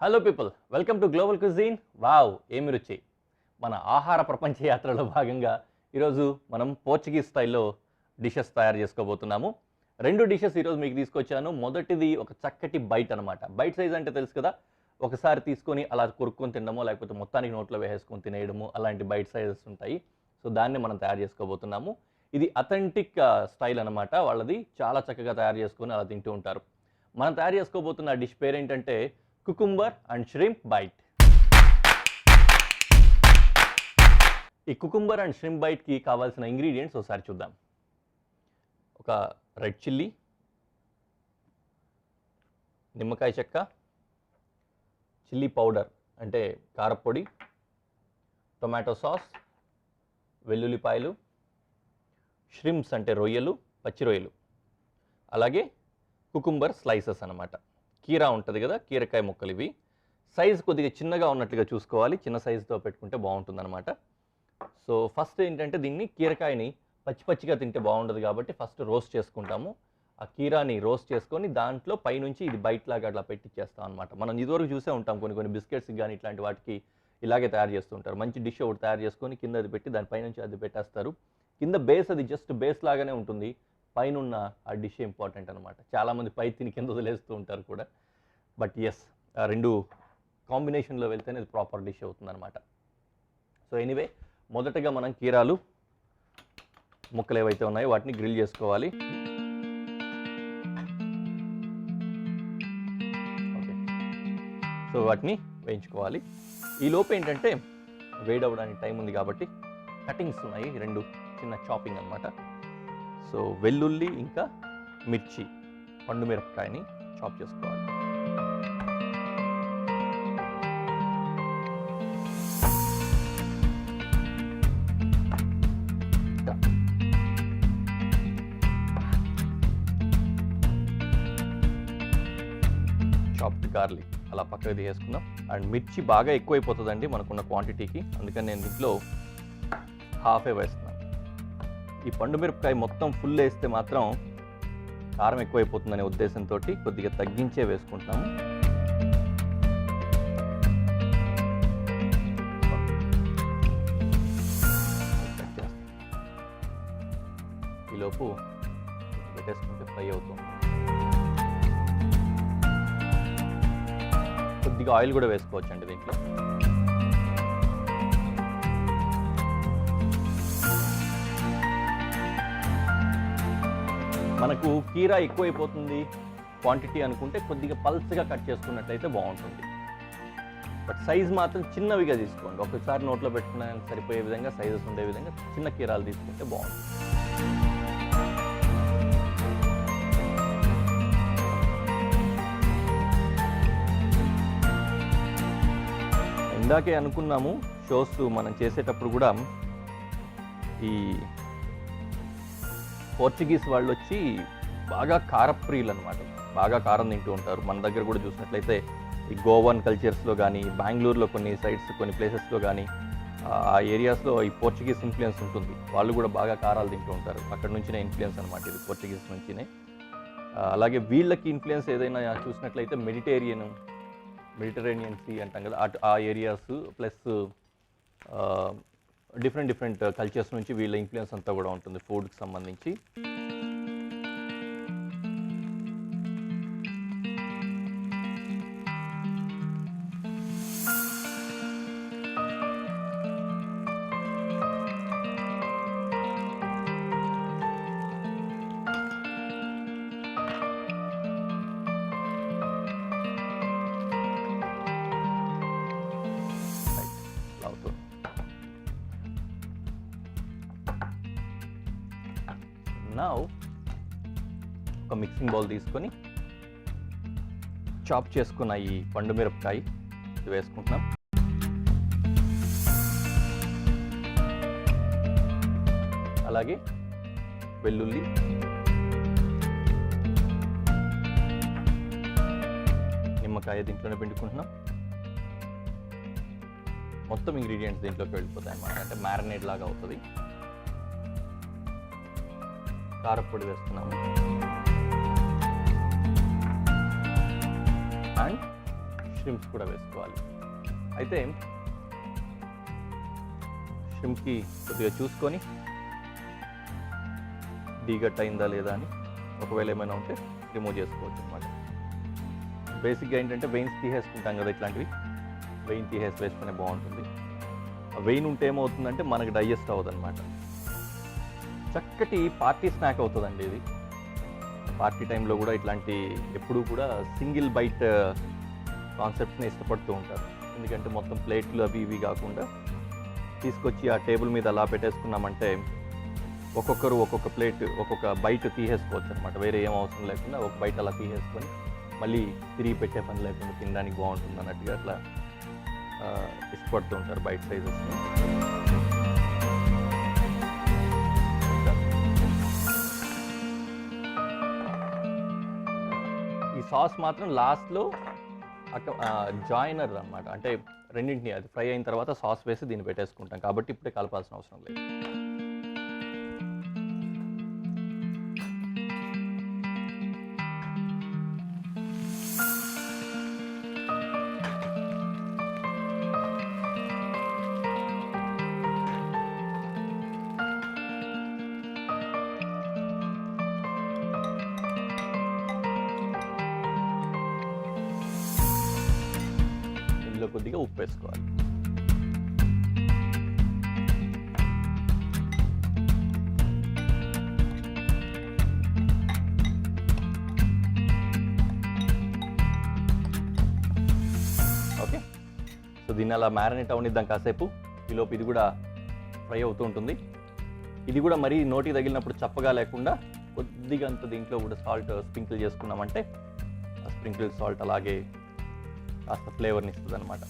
Hello people, welcome to global cuisine. Wow, ఏమి రుచి! మన ఆహార ప్రపంచ యాత్రలో భాగంగా ఈరోజు మనం పోర్చుగీస్ స్టైల్లో డిషెస్ తయారు చేసుకోబోతున్నాము. 2 డిషెస్ ఈరోజు మీకు తీసుకొచ్చాను. మొదటిది ఒక చక్కటి బైట్ అనమాట. బైట్ సైజ్ అంటే తెలుసు కదా, ఒకసారి తీసుకొని అలా కొరుక్కొని తినడమో లేకపోతే మొత్తానికి నోట్లో వేసేసుకొని తినేయడము, అలాంటి బైట్ సైజెస్ ఉంటాయి. సో దాన్ని మనం తయారు చేసుకోబోతున్నాము. ఇది అథెంటిక్ స్టైల్ అనమాట. వాళ్ళది చాలా చక్కగా తయారు చేసుకొని అలా తింటూ ఉంటారు. మనం తయారు చేసుకోబోతున్న డిష్ పేరేంటంటే కుకుంబర్ అండ్ ష్రింప్ బైట్. ఈ కుకుంబర్ అండ్ ష్రింప్ బైట్కి కావాల్సిన ఇంగ్రీడియంట్స్ ఒకసారి చూద్దాం. ఒక రెడ్ చిల్లీ, నిమ్మకాయ చెక్క, చిల్లీ పౌడర్ అంటే కారపొడి, టొమాటో సాస్, వెల్లుల్లిపాయలు, ష్రింప్స్ అంటే రొయ్యలు, పచ్చి రొయ్యలు, అలాగే కుకుంబర్ స్లైసెస్ అన్నమాట. కీరా ఉంటుంది కదా, కీరకాయ ముక్కలు. ఇవి సైజు కొద్దిగా చిన్నగా ఉన్నట్లుగా చూసుకోవాలి. చిన్న సైజుతో పెట్టుకుంటే బాగుంటుంది అనమాట. సో ఫస్ట్ ఏంటంటే దీన్ని కీరకాయని పచ్చిగా తింటే బాగుండదు కాబట్టి ఫస్ట్ రోస్ట్ చేసుకుంటాము. ఆ కీరాని రోస్ట్ చేసుకొని దాంట్లో పైనుంచి ఇది బైట్ లాగా అట్లా పెట్టిచ్చేస్తాం అనమాట. మనం ఇదివరకు చూసే ఉంటాం కొన్ని బిస్కెట్స్కి కానీ ఇట్లాంటి వాటికి ఇలాగే తయారు చేస్తూ ఉంటారు. మంచి డిష్ ఒకటి తయారు చేసుకొని కింద అది పెట్టి దానిపైనుంచి అది పెట్టేస్తారు. కింద బేస్ అది జస్ట్ బేస్ లాగానే ఉంటుంది. పైన ఆ డిష్ ఇంపార్టెంట్ అనమాట. చాలామంది పై తిని కింద వదిలేస్తూ ఉంటారు కూడా. బట్ ఎస్, ఆ 2 కాంబినేషన్లో వెళ్తేనే అది ప్రాపర్ డిష్ అవుతుంది అనమాట. సో ఎనీవే, మొదటగా మనం కీరాలు ముక్కలు ఏవైతే ఉన్నాయో వాటిని గ్రిల్ చేసుకోవాలి. ఓకే, సో వాటిని వేయించుకోవాలి. ఈ లోపు ఏంటంటే వేడవడానికి టైం ఉంది కాబట్టి కటింగ్స్ ఉన్నాయి, 2 చిన్న చాపింగ్ అనమాట. సో వెల్లుల్లి ఇంకా మిర్చి, పండు మిరపకాయని చాప్ చేసుకోవాలి. చాప్డ్ గార్లిక్ అలా పక్కకు తీసేసుకుందాం. అండ్ మిర్చి బాగా ఎక్కువైపోతుందండి మనకున్న క్వాంటిటీకి, అందుకని నేను దీంట్లో హాఫే వేస్తున్నాను. ఈ పండు మిరపకాయ మొత్తం ఫుల్ వేస్తే మాత్రం కారం ఎక్కువైపోతుందనే ఉద్దేశంతో కొద్దిగా తగ్గించే వేసుకుంటున్నాము. ఈలోపు పెట్టేసుకుంటే ఫ్రై అవుతుంది. కొద్దిగా ఆయిల్ కూడా వేసుకోవచ్చండి దీంట్లో. మనకు కీరా ఎక్కువైపోతుంది క్వాంటిటీ అనుకుంటే కొద్దిగా పల్స్గా కట్ చేసుకున్నట్లయితే బాగుంటుంది. బట్ సైజ్ మాత్రం చిన్నవిగా తీసుకోండి. ఒకసారి నోట్లో పెట్టుకున్న సరిపోయే విధంగా సైజెస్ ఉండే విధంగా చిన్న కీరాలు తీసుకుంటే బాగుంటుంది. ఇందాకే అనుకున్నాము షోస్ మనం చేసేటప్పుడు కూడా, ఈ పోర్చుగీస్ వాళ్ళు వచ్చి బాగా కారప్రియులు అనమాట. బాగా కారం తింటూ ఉంటారు. మన దగ్గర కూడా చూసినట్లయితే ఈ గోవన్ కల్చర్స్లో కానీ, బెంగళూరులో కొన్ని సైడ్స్ కొన్ని ప్లేసెస్లో కానీ ఆ ఏరియాస్లో ఈ పోర్చుగీస్ ఇన్ఫ్లుయెన్స్ ఉంటుంది. వాళ్ళు కూడా బాగా కారాలు తింటూ ఉంటారు. అక్కడ నుంచినే ఇన్ఫ్లుయెన్స్ అనమాట, ఇది పోర్చుగీస్ నుంచినే. అలాగే వీళ్ళకి ఇన్ఫ్లుయెన్స్ ఏదైనా చూసినట్లయితే మెడిటరేనియన్ సీ అంటాం కదా, ఆ ఏరియాస్ ప్లస్ డిఫరెంట్ కల్చర్స్ నుంచి వీళ్ళ ఇన్ఫ్లుయెన్స్ అంతా కూడా ఉంటుంది ఫుడ్కి సంబంధించి. నౌ ఒక మిక్సింగ్ బౌల్ తీసుకొని చాప్ చేసుకున్న ఈ పండు మిరపకాయ ఇది వేసుకుంటున్నాం. అలాగే వెల్లుల్లి, నిమ్మకాయ దీంట్లోనే పిండుకుంటున్నాం. మొత్తం ఇంగ్రీడియంట్స్ దీంట్లోకి వెళ్ళిపోతాయి అన్నమాట, అంటే మ్యారినేట్ లాగా అవుతుంది. కారపొడి వేస్తున్నాము అండ్ షిమ్ప్స్ కూడా వేసుకోవాలి. అయితే షిమ్ప్కి కొద్దిగా చూసుకొని డీగట్ అయిందా లేదా అని, ఒకవేళ ఏమైనా ఉంటే రిమూవ్ చేసుకోవచ్చు అనమాట. బేసిక్గా ఏంటంటే వెయిన్స్ తీసేసుకుంటాం కదా, ఇట్లాంటివి వెయిన్ తీసేసి వేస్తేనే బాగుంటుంది. ఆ వెయిన్ ఉంటే ఏమవుతుందంటే మనకు డైజెస్ట్ అవ్వదు అనమాట. చక్కటి పార్టీ స్నాక్ అవుతుందండి ఇది. పార్టీ టైంలో కూడా ఇట్లాంటి ఎప్పుడూ కూడా సింగిల్ బైట్ కాన్సెప్ట్ని ఇష్టపడుతూ ఉంటారు. ఎందుకంటే మొత్తం ప్లేట్లు అవి ఇవి కాకుండా తీసుకొచ్చి ఆ టేబుల్ మీద అలా పెట్టేసుకున్నామంటే ఒక్కొక్కరు ఒక్కొక్క ప్లేట్ ఒక్కొక్క బైట్ తీసేసుకోవచ్చు అనమాట. వేరే ఏం అవసరం లేకుండా ఒక బైట్ అలా తీసేసుకొని మళ్ళీ తిరిగి పెట్టే పని లేకుండా తినడానికి బాగుంటుంది అన్నట్టుగా అట్లా ఇష్టపడుతూ ఉంటారు బైట్ సైజెస్ని. ఈ సాస్ మాత్రం లాస్ట్లో జాయినర్ అనమాట. అంటే రెండింటిని అది ఫ్రై అయిన తర్వాత సాస్ వేసి దీన్ని పెట్టేసుకుంటాం కాబట్టి ఇప్పుడే కలపాల్సిన అవసరం లేదు. ఇందులో కొద్దిగా ఉప్పు వేసుకోవాలి. ఓకే, సో దీన్ని అలా మ్యారినేట్ అవనిద్దాం కాసేపు. ఈలోపు ఇది కూడా ఫ్రై అవుతూ ఉంటుంది. ఇది కూడా మరీ నోటికి తగిలినప్పుడు చప్పగా లేకుండా కొద్దిగా అంత దీంట్లో కూడా సాల్ట్ స్ప్రింకిల్ చేసుకున్నామంటే ఆ స్ప్రింకిల్ సాల్ట్ అలాగే కాస్త ఫ్లేవర్ని ఇస్తుంది అనమాట.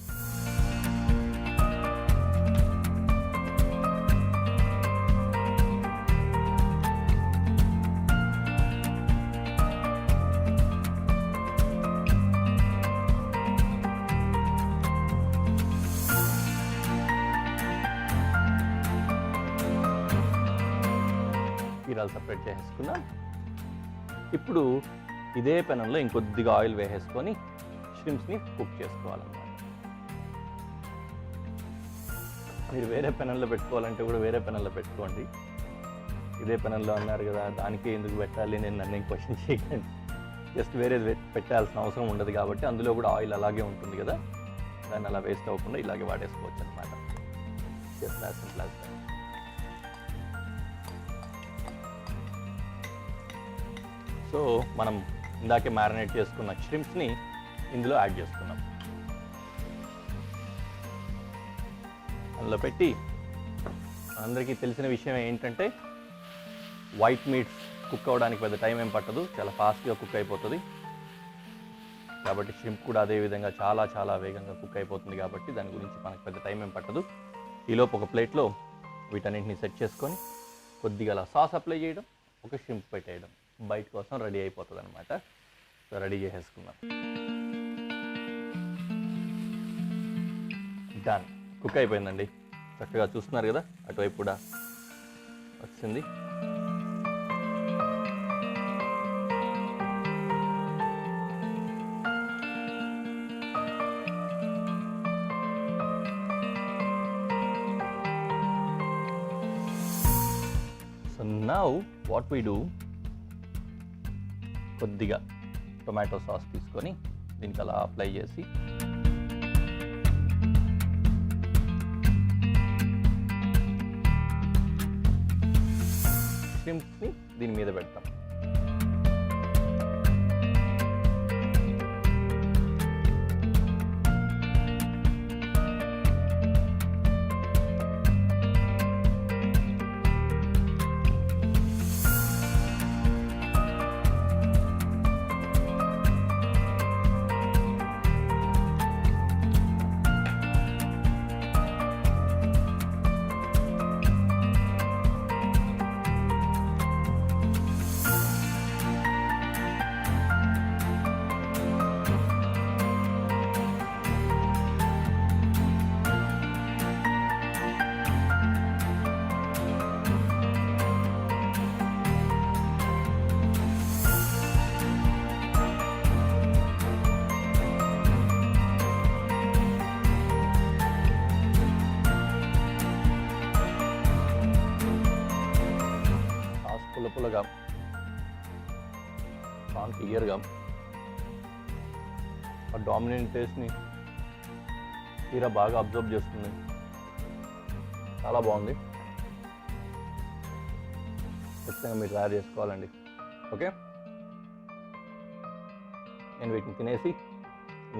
కీరాలు సపరేట్ చేసేసుకున్నాం. ఇప్పుడు ఇదే పెనంలో ఇంకొద్దిగా ఆయిల్ వేసేసుకొని షిమ్ప్స్ని కుక్ చేసుకోవాలన్నమాట. మీరు వేరే పెనంలో పెట్టుకోవాలంటే కూడా వేరే పెనంలో పెట్టుకోండి. ఇదే పెనంలో అన్నారు కదా, దానికే ఎందుకు పెట్టాలి, నేను నన్ను క్వశ్చన్ చేయకండి. జస్ట్ వేరే పెట్టాల్సిన అవసరం ఉండదు కాబట్టి అందులో కూడా ఆయిల్ అలాగే ఉంటుంది కదా, దాన్ని అలా వేస్ట్ అవ్వకుండా ఇలాగే వాడేసుకోవచ్చు అనమాట. Just as simple as that. So మనం ఇందాకే మ్యారినేట్ చేసుకున్న షిమ్ప్స్ని ఇందులో యాడ్ చేసుకున్నాం. అందులో పెట్టి అందరికీ తెలిసిన విషయం ఏంటంటే వైట్ మీట్స్ కుక్ అవ్వడానికి పెద్ద టైం ఏం పట్టదు, చాలా ఫాస్ట్గా కుక్ అయిపోతుంది. కాబట్టి షింప్ కూడా అదే విధంగా చాలా చాలా వేగంగా కుక్ అయిపోతుంది కాబట్టి దాని గురించి మనకు పెద్ద టైం ఏం పట్టదు. ఈలోపు ఒక ప్లేట్లో వీటన్నింటిని సెట్ చేసుకొని కొద్దిగా అలా సాస్ అప్లై చేయడం, ఒక షింప్ పెట్టేయడం, బైట్ కోసం రెడీ అయిపోతుంది అనమాట. సో రెడీ చేసేసుకున్నాం. డన్, కుక్ అయిపోయిందండి. చక్కగా చూస్తున్నారు కదా, అటువైపు కూడా వచ్చింది. So now what we do, కొద్దిగా టొమాటో సాస్ తీసుకొని దీనికి అలా అప్లై చేసి షింప్స్ని దీని మీద పెడతాం. పుల్ల పుల్లగా, చాలా క్లియర్గా ఆ డామినెంట్ టేస్ట్ని కీరా బాగా అబ్జర్వ్ చేస్తుంది. చాలా బాగుంది. ఖచ్చితంగా మీరు తయారు చేసుకోవాలండి. ఓకే, నేను వీటిని తినేసి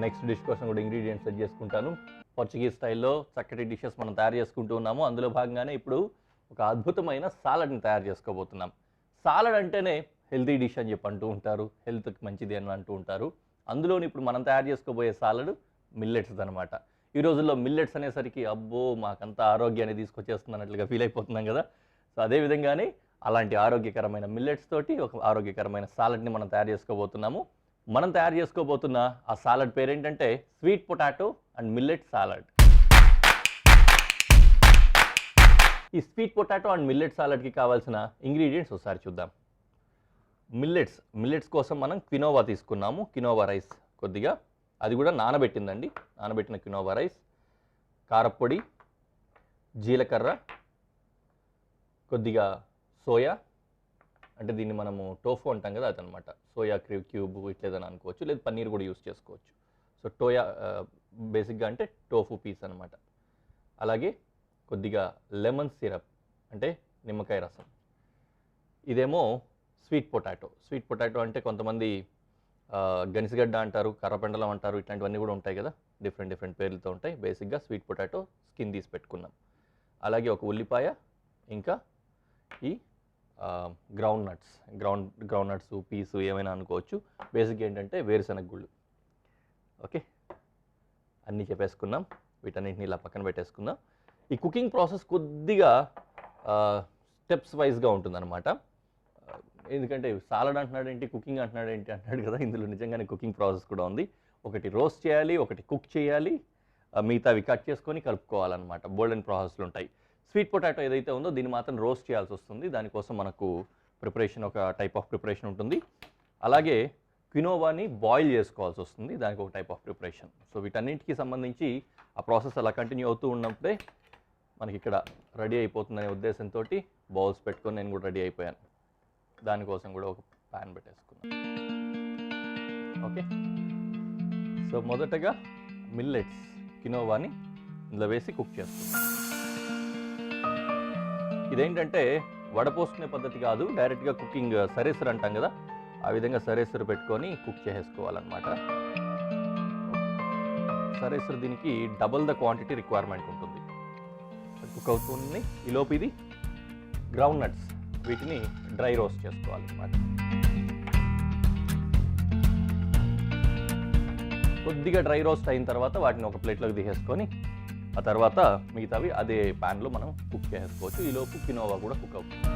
నెక్స్ట్ డిష్ కోసం కూడా ఇంగ్రీడియంట్స్ సెట్ చేసుకుంటాను. పోర్చుగీస్ స్టైల్లో చక్కటి డిషెస్ మనం తయారు చేసుకుంటూ ఉన్నాము. అందులో భాగంగానే ఇప్పుడు ఒక అద్భుతమైన సాలడ్ని తయారు చేసుకోబోతున్నాం. సాలడ్ అంటేనే హెల్తీ డిష్ అని చెప్పి అంటూ ఉంటారు, హెల్త్కి మంచిది అని అంటూ ఉంటారు. అందులోని ఇప్పుడు మనం తయారు చేసుకోబోయే సాలడ్ మిల్లెట్స్ అనమాట. ఈ రోజుల్లో మిల్లెట్స్ అనేసరికి అబ్బో మాకంతా ఆరోగ్యాన్ని తీసుకొచ్చేస్తున్నట్లుగా ఫీల్ అయిపోతున్నాం కదా. సో అదేవిధంగానే అలాంటి ఆరోగ్యకరమైన మిల్లెట్స్ తోటి ఒక ఆరోగ్యకరమైన సాలడ్ని మనం తయారు చేసుకోబోతున్నాము. మనం తయారు చేసుకోబోతున్న ఆ సాలడ్ పేరేంటంటే sweet potato and millet salad. ఈ స్వీట్ పొటాటో అండ్ మిల్లెట్ సాలడ్కి కావాల్సిన ఇంగ్రీడియంట్స్ ఒకసారి చూద్దాం. మిల్లెట్స్ కోసం మనం క్వినోవా తీసుకున్నాము. క్వినోవా రైస్ కొద్దిగా, అది కూడా నానబెట్టిందండి, నానబెట్టిన క్వినోవా రైస్, కారప్పొడి, జీలకర్ర, కొద్దిగా సోయా, అంటే దీన్ని మనము టోఫు అంటాం కదా అదనమాట. సోయా క్యూబ్ ఇట్లేదని అనుకోవచ్చు, లేదు పన్నీర్ కూడా యూస్ చేసుకోవచ్చు. సో టోయా బేసిక్గా అంటే టోఫు పీస్ అనమాట. అలాగే కొద్దిగా లెమన్ సిరప్ అంటే నిమ్మకాయ రసం. ఇదేమో స్వీట్ పొటాటో అంటే కొంతమంది గనిసిగడ్డ అంటారు, కర్రపెండలం అంటారు, ఇట్లాంటివన్నీ కూడా ఉంటాయి కదా, డిఫరెంట్ పేర్లతో ఉంటాయి. బేసిక్గా స్వీట్ పొటాటో స్కిన్ తీసి పెట్టుకున్నాం. అలాగే ఒక ఉల్లిపాయ, ఇంకా ఈ గ్రౌండ్ నట్స్ పీసు ఏమైనా అనుకోవచ్చు. బేసిక్ ఏంటంటే వేరుశనగ గుళ్ళు. ఓకే, అన్నీ చెప్పేసుకున్నాం. వీటన్నింటిని ఇలా పక్కన పెట్టేసుకుందాం. ఈ కుకింగ్ ప్రాసెస్ కొద్దిగా స్టెప్స్ వైజ్గా ఉంటుందన్నమాట. ఎందుకంటే సాలడ్ అంటున్నాడేంటి, కుకింగ్ అంటున్నాడేంటి అంటున్నాడు కదా, ఇందులో నిజంగానే కుకింగ్ ప్రాసెస్ కూడా ఉంది. ఒకటి రోస్ట్ చేయాలి, ఒకటి కుక్ చేయాలి, మిగతావి కట్ చేసుకొని కలుపుకోవాలన్నమాట. బోల్డెన్ ప్రాసెస్లు ఉంటాయి. స్వీట్ పొటాటో ఏదైతే ఉందో దీన్ని మాత్రం రోస్ట్ చేయాల్సి వస్తుంది. దానికోసం మనకు ప్రిపరేషన్, ఒక టైప్ ఆఫ్ ప్రిపరేషన్ ఉంటుంది. అలాగే క్వినోవాని బాయిల్ చేసుకోవాల్సి వస్తుంది, దానికి ఒక టైప్ ఆఫ్ ప్రిపరేషన్. సో వీటన్నింటికి సంబంధించి ఆ ప్రాసెస్ అలా కంటిన్యూ అవుతూ ఉన్నప్పుడే మనకి ఇక్కడ రెడీ అయిపోతుందనే ఉద్దేశంతో బౌల్స్ పెట్టుకొని నేను కూడా రెడీ అయిపోయాను. దానికోసం కూడా ఒక ప్యాన్ పెట్టేసుకున్నాను. ఓకే, సో మొదటగా మిల్లెట్స్ క్వినోవాని ఇందులో వేసి కుక్ చేస్తున్నాను. ఇదేంటంటే వడపోసుకునే పద్ధతి కాదు, డైరెక్ట్గా కుకింగ్, సరేసర్ అంటాం కదా, ఆ విధంగా సరేసర్ పెట్టుకొని కుక్ చేసేసుకోవాలన్నమాట. సరేసర్ దీనికి డబుల్ ద క్వాంటిటీ రిక్వైర్మెంట్ ఉంటుంది. కుక్ అవుతుంది. ఈలోపు ఇది గ్రౌండ్ నట్స్, వీటిని డ్రై రోస్ట్ చేసుకోవాలన్నమాట. కొద్దిగా డ్రై రోస్ట్ అయిన తర్వాత వాటిని ఒక ప్లేట్లోకి తీసేసుకొని ఆ తర్వాత మిగతావి అదే ప్యాన్లో మనం కుక్ చేసుకోవచ్చు. ఈలోపు క్వినోవా కూడా కుక్ అవుతుంది.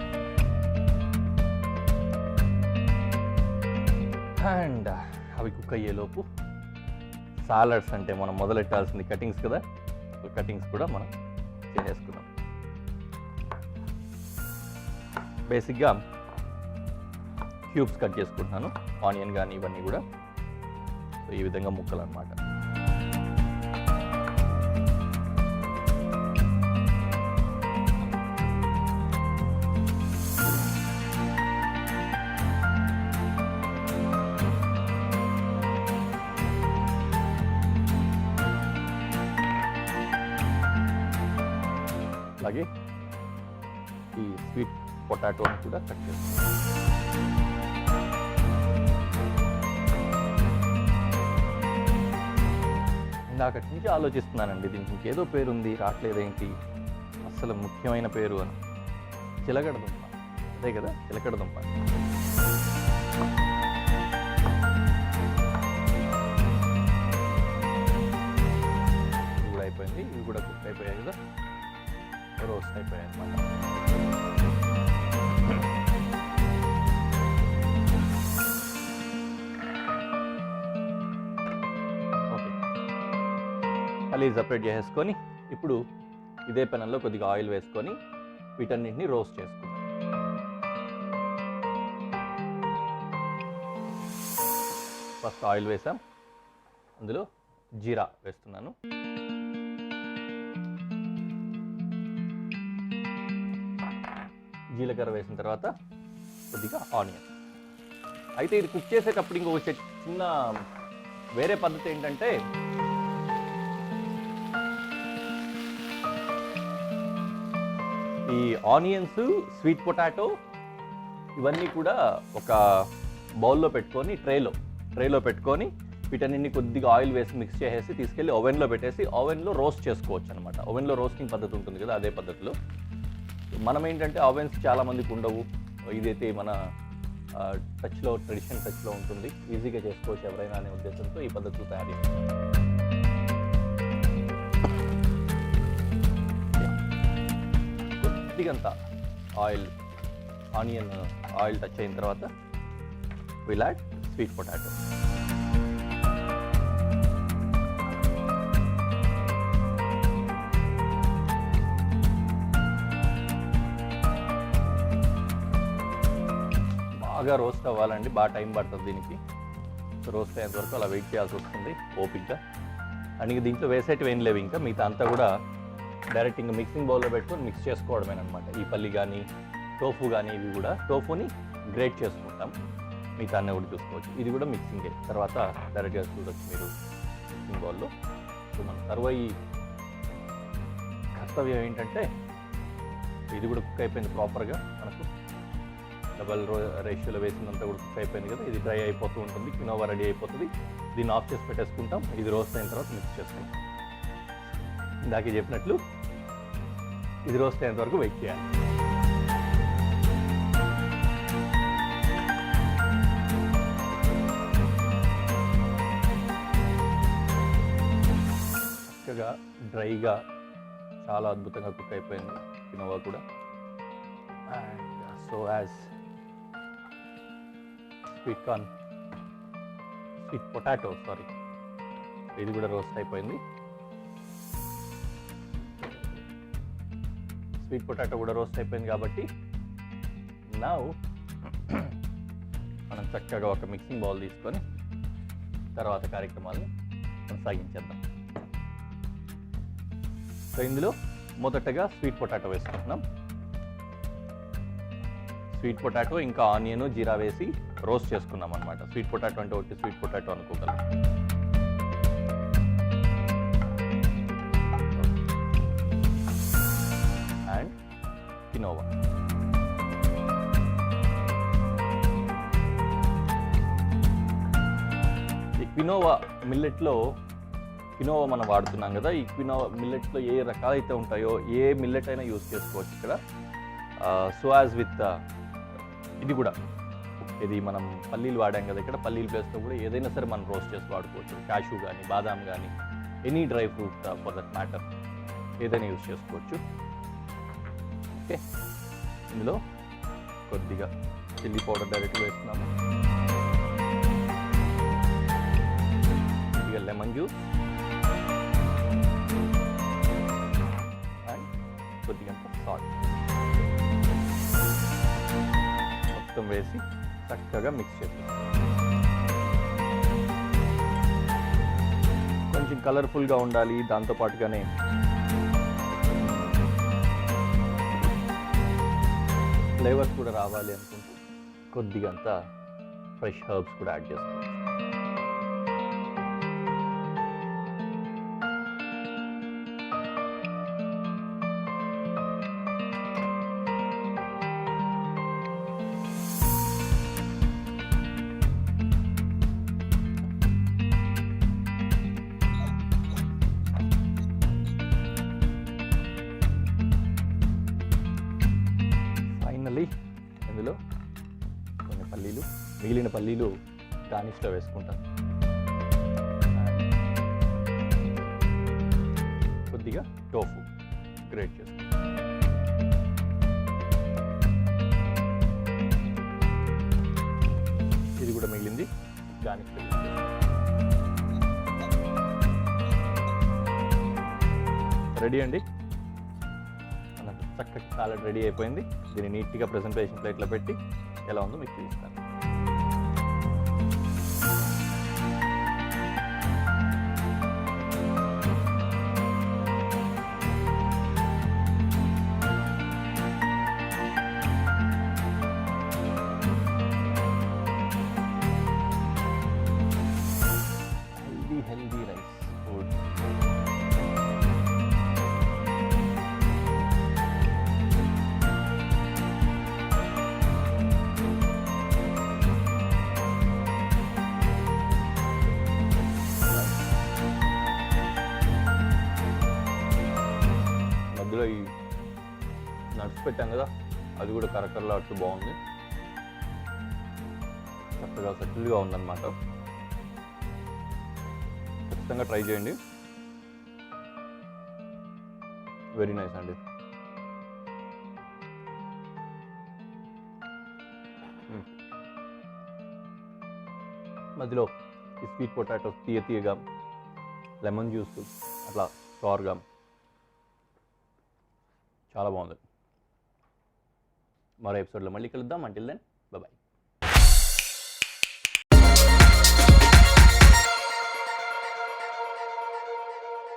అండ్ అవి కుక్ అయ్యేలోపు సాలడ్స్ అంటే మనం మొదలెట్టాల్సింది కటింగ్స్ కదా, సో కటింగ్స్ కూడా మనం చేసేసుకున్నాం. బేసిక్గా క్యూబ్స్ కట్ చేసుకుంటున్నాను, ఆనియన్ కానీ ఇవన్నీ కూడా. సో ఈ విధంగా ముక్కలు అన్నమాట. అలాగే ఈ స్వీట్ పొటాటోని కూడా కట్ చేస్తాం. ఇందాకటి నుంచి ఆలోచిస్తున్నానండి, దీనికి ఇంకేదో పేరు ఉంది, రావట్లేదేంటి, అసలు ముఖ్యమైన పేరు అని. చిలకడ దుంప, అదే కదా చిలకడ దుంప. ఇది కూడా అయిపోయింది, ఇవి కూడా కుక్ అయిపోయాయి కదా, రోస్ట్ అయిపోయాయి అన్నమాట. ఓకే, మళ్ళీ సపరేట్ చేసేసుకొని ఇప్పుడు ఇదే పెనంలో కొద్దిగా ఆయిల్ వేసుకొని వీటన్నింటినీ రోస్ట్ చేసుకుందాం. ఫస్ట్ ఆయిల్ వేసాం, అందులో జీరా వేస్తున్నాను. జీలకర్ర వేసిన తర్వాత కొద్దిగా ఆనియన్. అయితే ఇది కుక్ చేసేటప్పుడు ఇంకొక చిన్న వేరే పద్ధతి ఏంటంటే, ఈ ఆనియన్స్, స్వీట్ పొటాటో ఇవన్నీ కూడా ఒక బౌల్లో పెట్టుకొని ట్రేలో పెట్టుకొని వీటన్నింటిని కొద్దిగా ఆయిల్ వేసి మిక్స్ చేసేసి తీసుకెళ్ళి ఓవెన్లో పెట్టేసి ఓవెన్లో రోస్ట్ చేసుకోవచ్చు అనమాట. ఓవెన్లో రోస్టింగ్ పద్ధతి ఉంటుంది కదా, అదే పద్ధతిలో. మనం ఏంటంటే ఓవెన్స్ చాలామందికి ఉండవు. ఇదైతే మన ట్రెడిషనల్ టచ్లో ఉంటుంది, ఈజీగా చేసుకోవచ్చు ఎవరైనా అనే ఉద్దేశంతో ఈ పద్ధతులు తయారు చేస్తాం. కొద్దిగంత ఆనియన్ ఆయిల్ టచ్ అయిన తర్వాత విల్ యాడ్ స్వీట్ పొటాటో. బాగా రోస్ట్ అవ్వాలండి, బాగా టైం పడుతుంది దీనికి. రోస్ట్ అయ్యేంత వరకు అలా వెయిట్ చేయాల్సి వస్తుంది ఓపిక్గా. అండ్ ఇంక దీంట్లో వేసేటివి ఏం లేవు, ఇంకా మిగతా అంతా కూడా డైరెక్ట్ ఇంకా మిక్సింగ్ బౌల్లో పెట్టుకొని మిక్స్ చేసుకోవడమేనమాట. ఈ పల్లి కానీ టోఫు కానీ ఇవి కూడా టోఫుని గ్రేట్ చేసుకుంటాం, మిగతా అన్నీ కూడా చూసుకోవచ్చు. ఇది కూడా మిక్సింగే, తర్వాత డైరెక్ట్గా చూడవచ్చు మీరు మిక్సింగ్ బౌల్లో. సో మన తర్వాయి కర్తవ్యం ఏంటంటే, ఇది కూడా కుక్ అయిపోయింది ప్రాపర్గా, మనకు డబల్ రేషియోలో వేసినంత కూడా కుక్ అయిపోయింది కదా. ఇది డ్రై అయిపోతూ ఉంటుంది, కినోవా రెడీ అయిపోతుంది. దీన్ని ఆఫ్ చేసి పెట్టేసుకుంటాం. ఇది రోస్ట్ అయిన తర్వాత మిక్స్ చేసుకుంటాం. ఇందాక చెప్పినట్లు ఇది రోస్ట్ అయ్యేంత వరకు వెయిట్ చేయాలి. చక్కగా డ్రైగా చాలా అద్భుతంగా కుక్ అయిపోయింది కినోవా కూడా. And so as sweet potato ఇది కూడా రోస్ట్ అయిపోయింది. స్వీట్ పొటాటో కూడా రోస్ట్ అయిపోయింది కాబట్టి నౌ మనం చక్కగా ఒక మిక్సింగ్ బౌల్ తీసుకొని తర్వాత కార్యక్రమాలను కొనసాగించేద్దాం. సో ఇందులో మొదటగా స్వీట్ పొటాటో వేసుకుంటున్నాం. స్వీట్ పొటాటో ఇంకా ఆనియన్, జీరా వేసి రోస్ట్ చేసుకున్నాం అనమాట. స్వీట్ పొటాటో అంటే ఒకటి స్వీట్ పొటాటో అనుకోగలం. And quinoa. ఈ కినోవా మనం వాడుతున్నాం కదా. ఈ కినోవా మిల్లెట్లో ఏ రకాలైతే ఉంటాయో ఏ మిల్లెట్ అయినా యూజ్ చేసుకోవచ్చు ఇక్కడ. సో యాజ్ విత్ ఇది కూడా, ఇది మనం పల్లీలు వాడాం కదా ఇక్కడ, పల్లీల ప్లేస్లో కూడా ఏదైనా సరే మనం రోస్ట్ చేసి వాడుకోవచ్చు. క్యాషూ కానీ, బాదాం కానీ, any dry fruit for that matter ఏదైనా యూజ్ చేసుకోవచ్చు. ఓకే, ఇందులో కొద్దిగా చిల్లీ పౌడర్ డైరెక్ట్గా వేస్తున్నాము. కొద్దిగా లెమన్ జ్యూస్ అండ్ కొద్దిగా సాల్ట్ మొత్తం వేసి చక్కగా మిక్స్ చేస్తాం. కొంచెం కలర్ఫుల్గా ఉండాలి, దాంతోపాటుగానే ఫ్లేవర్స్ కూడా రావాలి అనుకుంటూ కొద్దిగా అంతా ఫ్రెష్ హర్బ్స్ కూడా యాడ్ చేసుకోవచ్చు. ఇందులో కొన్ని మిగిలిన పల్లీలు గార్నిష్లో వేసుకుంటాం. కొద్దిగా టోఫు గ్రేట్ చేసుకుంటాం. ఇది కూడా మిగిలింది గార్నిష్లో. రెడీ అండి, చక్కటి సాలడ్ రెడీ అయిపోయింది. దీన్ని నీట్గా ప్రెజెంటేషన్ ప్లేట్లో పెట్టి ఎలా ఉందో మీకు చూపిస్తాను. పెట్టాం కదా, అది కూడా కరకరలాడుతూ బాగుంది, చక్కగా సెటిల్గా ఉందన్నమాట. ఖచ్చితంగా ట్రై చేయండి, వెరీ నైస్ అండి. మధ్యలో ఈ స్వీట్ పొటాటో తీయగా, లెమన్ జ్యూస్ అట్లా షోర్గా చాలా బాగుంది. మరో ఎపిసోడ్లో మళ్ళీ కలుద్దాం. Until then bye.